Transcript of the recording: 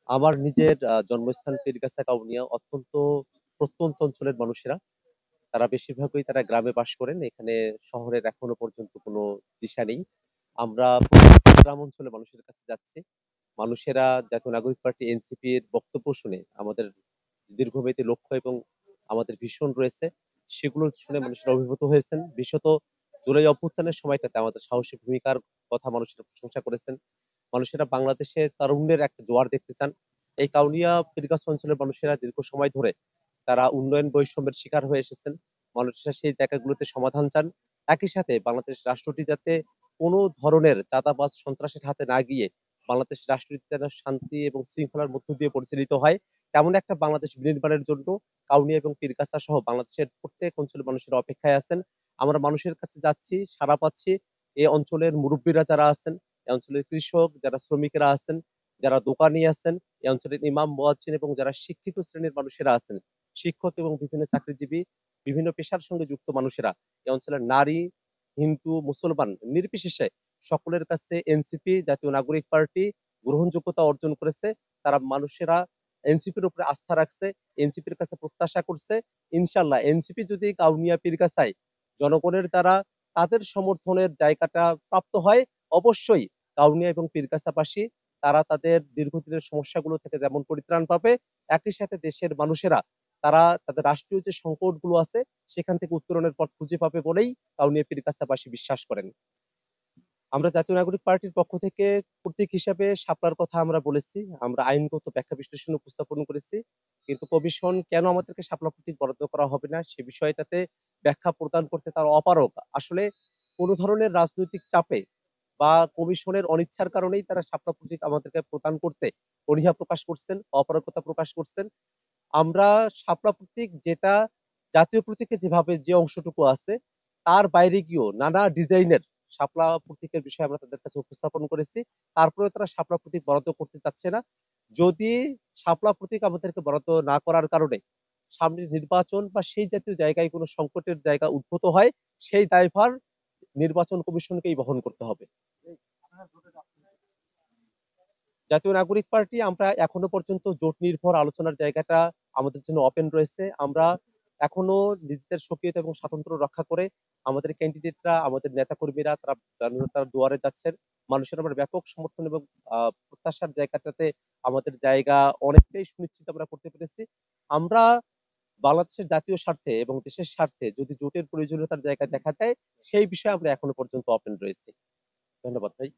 আমার নিজের জন্মস্থান পীরগাছা কাউনিয়া অত্যন্ত প্রত্যন্ত অঞ্চলের মানুষেরা। তারা বেশিরভাগই তারা গ্রামে বাস করেন। এখানে শহরের এখনো পর্যন্ত কোনো দিশা নেই। আমরা প্রত্যেকটা গ্রাম অঞ্চলে মানুষের কাছে যাচ্ছি। মানুষেরা জাতীয় নাগরিক পার্টি এনসিপির বক্তব্য শুনে আমাদের দীর্ঘমেয়াদী লক্ষ্য এবং আমাদের ভীষণ রয়েছে সেগুলো শুনে মানুষেরা অভিভূত হয়েছেন। বিশেষত জুলাই অভ্যুত্থানের সময়টাতে আমাদের সাহসী ভূমিকার কথা মানুষেরা প্রশংসা করেছেন। মানুষেরা বাংলাদেশে তারুণ্যের একটা জোয়ার দেখতে চান। এই কাউনিয়া পীরগাছা অঞ্চলের মানুষেরা দীর্ঘ সময় ধরে তারা উন্নয়ন বৈষম্যের শিকার হয়ে এসেছেন। মানুষেরা সেই জায়গাগুলোতে সমাধান চান। একই সাথে বাংলাদেশ রাষ্ট্রটি যাতে কোনো ধরনের চাঁদাবাজ সন্ত্রাসের হাতে না গিয়ে বাংলাদেশ রাষ্ট্রটি যেন শান্তি এবং শৃঙ্খলার মধ্য দিয়ে পরিচালিত হয়, তেমন একটা বাংলাদেশ বিনির্মাণের জন্য কাউনিয়া এবং পীরগাছা সহ বাংলাদেশের প্রত্যেক অঞ্চলের মানুষেরা অপেক্ষায় আছেন। আমরা মানুষের কাছে যাচ্ছি, সাড়া পাচ্ছি। এই অঞ্চলের মুরব্বীরা যারা আছেন, এই অঞ্চলের কৃষক, যারা শ্রমিকেরা আছেন, যারা দোকানি আছেন, এই অঞ্চলের ইমাম, মুয়াজ্জিন এবং যারা শিক্ষিত শ্রেণীর মানুষেরা আছেন, শিক্ষক এবং বিভিন্ন চাকরিজীবী, বিভিন্ন পেশার সঙ্গে যুক্ত মানুষেরা, এই অঞ্চলের নারী, হিন্দু, মুসলমান নির্বিশেষে সকলের কাছে এনসিপি জাতীয় নাগরিক পার্টি গ্রহণযোগ্যতা অর্জন করেছে। তারা মানুষেরা এনসিপির উপরে আস্থা রাখছে, এনসিপির কাছে প্রত্যাশা করছে। ইনশাল্লাহ এনসিপি যদি কাউনিয়া পীরগাছায় জনগণের দ্বারা তাদের সমর্থনের জায়গাটা প্রাপ্ত হয়, অবশ্যই কাউনিয়া এবং পীরগাছাবাসী তারা তাদের দীর্ঘদিনের সমস্যাগুলো থেকে যেমন পরিত্রাণ পাবে, একই সাথে দেশের মানুষেরা তারা তাদের রাষ্ট্রীয় যে সংকটগুলো আছে সেখান থেকে উত্তরণের পথ খুঁজে পাবে বলেই কাউনিয়া পীরগাছাবাসী বিশ্বাস করেন। আমরা জাতীয় নাগরিক পার্টির পক্ষ থেকে প্রতীক হিসাবে শাপলার কথা আমরা বলেছি। আমরা আইনগত ব্যাখ্যা বিশ্লেষণ উপস্থাপন করেছি। কিন্তু কমিশন কেন আমাদেরকে শাপলা প্রতীক বরাদ্দ করা হবে না সে বিষয়টাতে ব্যাখ্যা প্রদান করতে তারা অপারগ। আসলে কোন ধরনের রাজনৈতিক চাপে বা কমিশনের অনিচ্ছার কারণেই তারা শাপলা প্রতীক আমাদেরকে প্রদান করতে অনীহা প্রকাশ করছেন, অপারগতা প্রকাশ করছেন। আমরা শাপলা প্রতীক যেটা জাতীয় প্রতীকে যেভাবে যে অংশটুকু আছে তার বাইরে গিয়েও নানা ডিজাইনের শাপলা প্রতীকের বিষয়ে আমরা তাদের কাছে উপস্থাপন করেছি। তারপরেও তারা শাপলা প্রতীক বরাদ্দ করতে চাচ্ছে না। যদি শাপলা প্রতীক আমাদেরকে বরাদ্দ না করার কারণে সামনের নির্বাচন বা সেই জাতীয় জায়গায় কোনো সংকটের জায়গা উদ্ভূত হয়, সেই দায়ভার নির্বাচন কমিশনকেই বহন করতে হবে। জাতীয় নাগরিক পার্টি আমরা এখনো পর্যন্ত জোট নির্ভর আলোচনার জায়গাটা আমাদের জন্য ওপেন রয়েছে। আমরা এখনো নিজেদের সক্রিয়তা এবং স্বাতন্ত্র্য রক্ষা করে আমাদের ক্যান্ডিডেটরা, আমাদের নেতাকর্মীরা তারা জনতার দুয়ারে যাচ্ছেন। মানুষের আমরা ব্যাপক সমর্থন এবং প্রত্যাশার জায়গাটাতে আমাদের জায়গা অনেকটাই সুনিশ্চিত আমরা করতে পেরেছি। আমরা বাংলাদেশের জাতীয় স্বার্থে এবং দেশের স্বার্থে যদি জোটের প্রয়োজনীয়তার জায়গা দেখা দেয়, সেই বিষয়ে আমরা এখনো পর্যন্ত ওপেন রয়েছি। ধন্যবাদ ভাই।